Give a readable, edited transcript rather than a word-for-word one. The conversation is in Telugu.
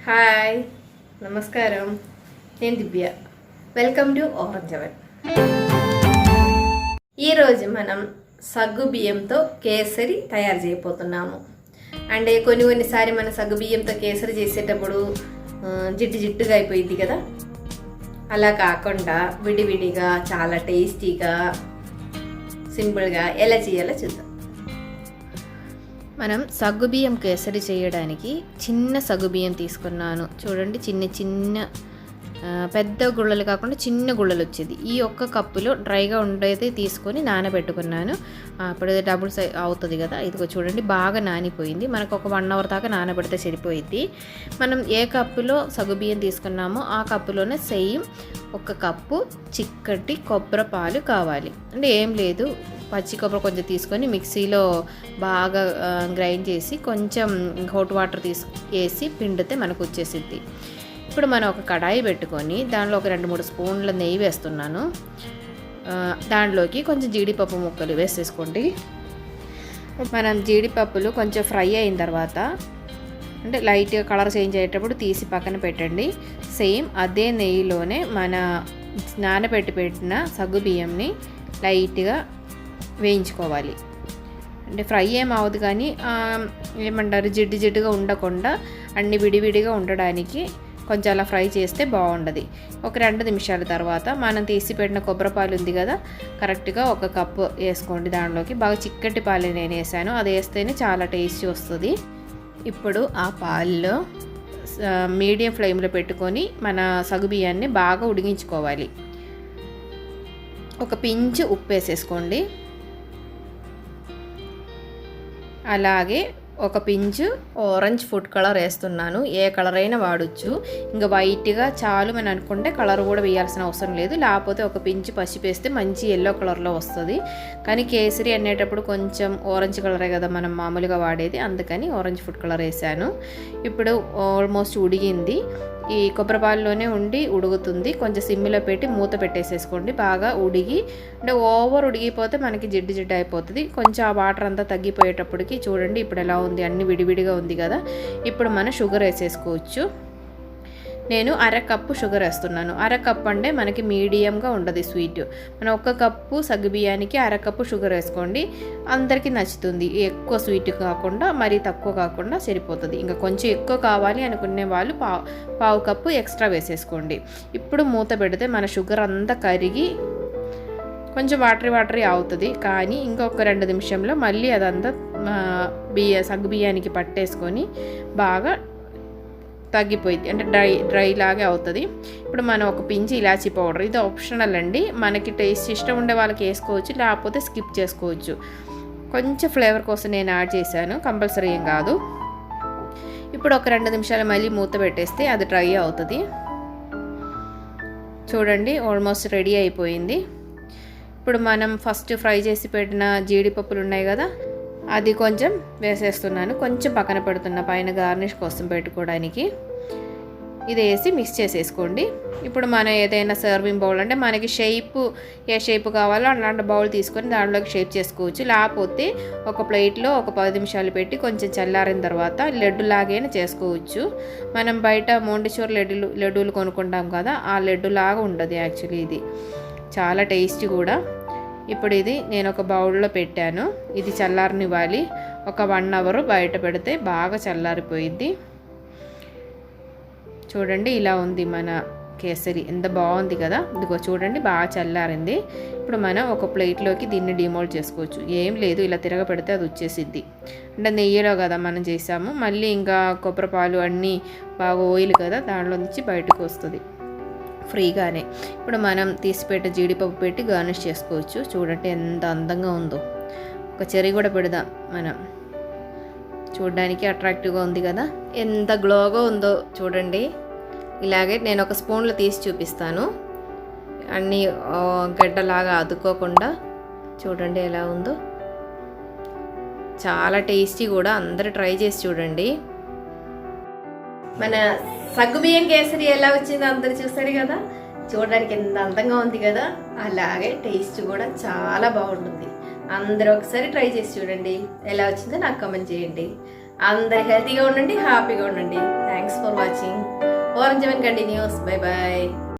హాయ్ నమస్కారం, నేను Divya. Welcome to orange oven. ఈరోజు మనం సగ్గు బియ్యంతో కేసరి తయారు చేయబోతున్నాము. అంటే కొన్నిసారి మన సగ్గు బియ్యంతో కేసరి చేసేటప్పుడు జిడ్డుగా అయిపోయింది కదా, అలా కాకుండా విడివిడిగా చాలా టేస్టీగా సింపుల్గా ఎలా చేయాలో చూద్దాం. మనం సగ్గుబియ్యం కేసరి చేయడానికి చిన్న సగ్గుబియ్యం తీసుకున్నాను. చూడండి, చిన్న పెద్ద గుళ్ళలు కాకుండా చిన్న గుళ్ళలు వచ్చేది. ఈ ఒక్క కప్పులో డ్రైగా ఉండేది తీసుకొని నానబెట్టుకున్నాను. అప్పుడు డబుల్ అవుతుంది కదా. ఇదిగో చూడండి, బాగా నానిపోయింది. మనకు ఒక 1 అవర్ దాకా నానబెడితే సరిపోయింది. మనం ఏ కప్పులో సగ్గుబియ్యం తీసుకున్నామో ఆ కప్పులోనే సేమ్ 1 కప్పు చిక్కటి కొబ్బరి పాలు కావాలి. అంటే ఏం లేదు, పచ్చి కొబ్బరి కొంచెం తీసుకొని మిక్సీలో బాగా గ్రైండ్ చేసి కొంచెం హాట్ వాటర్ వేసి పిండితే మనకు వచ్చేసిద్ది. ఇప్పుడు మనం ఒక కడాయి పెట్టుకొని దానిలో ఒక 2-3 స్పూన్ల నెయ్యి వేస్తున్నాను. దాంట్లోకి కొంచెం జీడిపప్పు ముక్కలు వేసేసుకోండి. మనం జీడిపప్పులు కొంచెం ఫ్రై అయిన తర్వాత, అంటే లైట్గా కలర్ చేంజ్ అయ్యేటప్పుడు తీసి పక్కన పెట్టండి. సేమ్ అదే నెయ్యిలోనే మన నానబెట్టిన సగ్గుబియ్యంని లైట్గా వేయించుకోవాలి. అంటే ఫ్రై ఏమవుదు కానీ ఏమంటారు, జిడ్డుగా ఉండకుండా అన్ని విడివిడిగా ఉండడానికి కొంచెం అలా ఫ్రై చేస్తే బాగుండదు. ఒక 2 నిమిషాల తర్వాత మనం తీసి పెట్టిన కొబ్బరి పాలు ఉంది కదా, కరెక్ట్గా 1 కప్పు వేసుకోండి. దానిలోకి బాగా చిక్కటి పాలు నేను వేసాను, అది వేస్తేనే చాలా టేస్టీ వస్తుంది. ఇప్పుడు ఆ పాల్లో మీడియం ఫ్లేమ్లో పెట్టుకొని మన సగ్గుబియ్యాన్ని బాగా ఉడికించుకోవాలి. ఒక పించు ఉప్పు వేసేసుకోండి. అలాగే ఒక పించు ఆరెంజ్ ఫుడ్ కలర్ వేస్తున్నాను. ఏ కలర్ అయినా వాడచ్చు. ఇంకా వైట్గా చాలు అని అనుకుంటే కలర్ కూడా వేయాల్సిన అవసరం లేదు. లేకపోతే ఒక పించు పసుపు వేస్తే మంచి ఎల్లో కలర్లో వస్తుంది. కానీ కేసరి అనేటప్పుడు కొంచెం ఆరెంజ్ కలరే కదా మనం మామూలుగా వాడేది, అందుకని ఆరెంజ్ ఫుడ్ కలర్ వేసాను. ఇప్పుడు ఆల్మోస్ట్ ఉడిగింది. ఈ కొబ్బరి పాలలోనే ఉండి ఉడుగుతుంది. కొంచెం సిమ్లో పెట్టి మూత పెట్టేసేసుకోండి. బాగా ఉడిగి, అంటే ఓవర్ ఉడిగిపోతే మనకి జిడ్డు అయిపోతుంది. కొంచెం ఆ వాటర్ అంతా తగ్గిపోయేటప్పటికి చూడండి ఇప్పుడు ఎలా ఉంది, అన్ని విడివిడిగా ఉంది కదా. ఇప్పుడు మనం షుగర్ వేసేసుకోవచ్చు. నేను 1/2 కప్పు షుగర్ వేస్తున్నాను. 1/2 కప్పు అంటే మనకి మీడియంగా ఉండదు స్వీట్. మనం 1 కప్పు సగ్గుబియ్యానికి 1/2 కప్పు షుగర్ వేసుకోండి, అందరికీ నచ్చుతుంది. ఎక్కువ స్వీట్ కాకుండా మరీ తక్కువ కాకుండా సరిపోతుంది. ఇంకా కొంచెం ఎక్కువ కావాలి అనుకునే వాళ్ళు పావు కప్పు ఎక్స్ట్రా వేసేసుకోండి. ఇప్పుడు మూత పెడితే మన షుగర్ అంతా కరిగి కొంచెం వాటరీ అవుతుంది. కానీ ఇంకొక 2 నిమిషంలో మళ్ళీ అదంతా సగ్గుబియ్యానికి పట్టేసుకొని బాగా తగ్గిపోయింది, అంటే డ్రై లాగే అవుతుంది. ఇప్పుడు మనం ఒక పించి ఇలాచీ పౌడర్, ఇది ఆప్షనల్ అండి, మనకి టేస్ట్ ఇష్టం ఉండే వాళ్ళకి వేసుకోవచ్చు, లేకపోతే స్కిప్ చేసుకోవచ్చు. కొంచెం ఫ్లేవర్ కోసం నేను యాడ్ చేశాను, కంపల్సరీ ఏం కాదు. ఇప్పుడు ఒక 2 నిమిషాలు మళ్ళీ మూత పెట్టేస్తే అది డ్రై అవుతుంది. చూడండి, ఆల్మోస్ట్ రెడీ అయిపోయింది. ఇప్పుడు మనం ఫస్ట్ ఫ్రై చేసి పెట్టిన జీడిపప్పులు ఉన్నాయి కదా, అది కొంచెం వేసేస్తున్నాను. కొంచెం పక్కన పెడుతున్నా పైన గార్నిష్ కోసం పెట్టుకోవడానికి. ఇది వేసి మిక్స్ చేసేసుకోండి. ఇప్పుడు మనం ఏదైనా సర్వింగ్ బౌల్, అంటే మనకి ఏ షేప్ కావాలో అలాంటి బౌల్ తీసుకొని దాంట్లోకి షేప్ చేసుకోవచ్చు. లేకపోతే ఒక ప్లేట్లో ఒక 10 నిమిషాలు పెట్టి కొంచెం చల్లారిన తర్వాత లడ్డు లాగైనా చేసుకోవచ్చు. మనం బయట మోండిచూర్ లడ్డూలు కొనుక్కుంటాం కదా, ఆ లడ్డు లాగా ఉంటుంది యాక్చువల్లీ. ఇది చాలా టేస్టీ కూడా. ఇప్పుడు ఇది నేను ఒక బౌల్లో పెట్టాను. ఇది చల్లారనివ్వాలి. ఒక 1 అవర్ బయట పెడితే బాగా చల్లారిపోయింది. చూడండి, ఇలా ఉంది మన కేసరి, ఎంత బాగుంది కదా. ఇదిగో చూడండి, బాగా చల్లారింది. ఇప్పుడు మనం ఒక ప్లేట్లోకి దీన్ని డిమోల్డ్ చేసుకోవచ్చు. ఏం లేదు, ఇలా తిరగపెడితే అది వచ్చేసిద్ది. అంటే నెయ్యిలో కదా మనం చేసాము, మళ్ళీ ఇంకా కొబ్బరి పాలు అన్నీ బాగా ఆయిల్ కదా, దాంట్లో నుంచి బయటకు వస్తుంది ఫ్రీగానే. ఇప్పుడు మనం తీసిపెట్టే జీడిపప్పు పెట్టి గార్నిష్ చేసుకోవచ్చు. చూడండి ఎంత అందంగా ఉందో. ఒక చెర్రీ కూడా పెడదాం మనం, చూడడానికి అట్రాక్టివ్గా ఉంది కదా, ఎంత గ్లోగా ఉందో చూడండి. ఇలాగే నేను ఒక స్పూన్లో తీసి చూపిస్తాను, అన్నీ గడ్డలాగా అదుకోకుండా. చూడండి ఎలా ఉందో, చాలా టేస్టీ కూడా. అందరూ ట్రై చేసి చూడండి. మన సగ్గుబియ్యం కేసరి ఎలా వచ్చిందో అందరు చూసారు కదా, చూడడానికి ఎంత అందంగా ఉంది కదా, అలాగే టేస్ట్ కూడా చాలా బాగుంటుంది. అందరూ ఒకసారి ట్రై చేసి చూడండి, ఎలా వచ్చిందో నాకు కామెంట్ చేయండి. అందరు హెల్తీగా ఉండండి, హ్యాపీగా ఉండండి. Thanks for watching. Tomorrow 7 continues. Bye bye.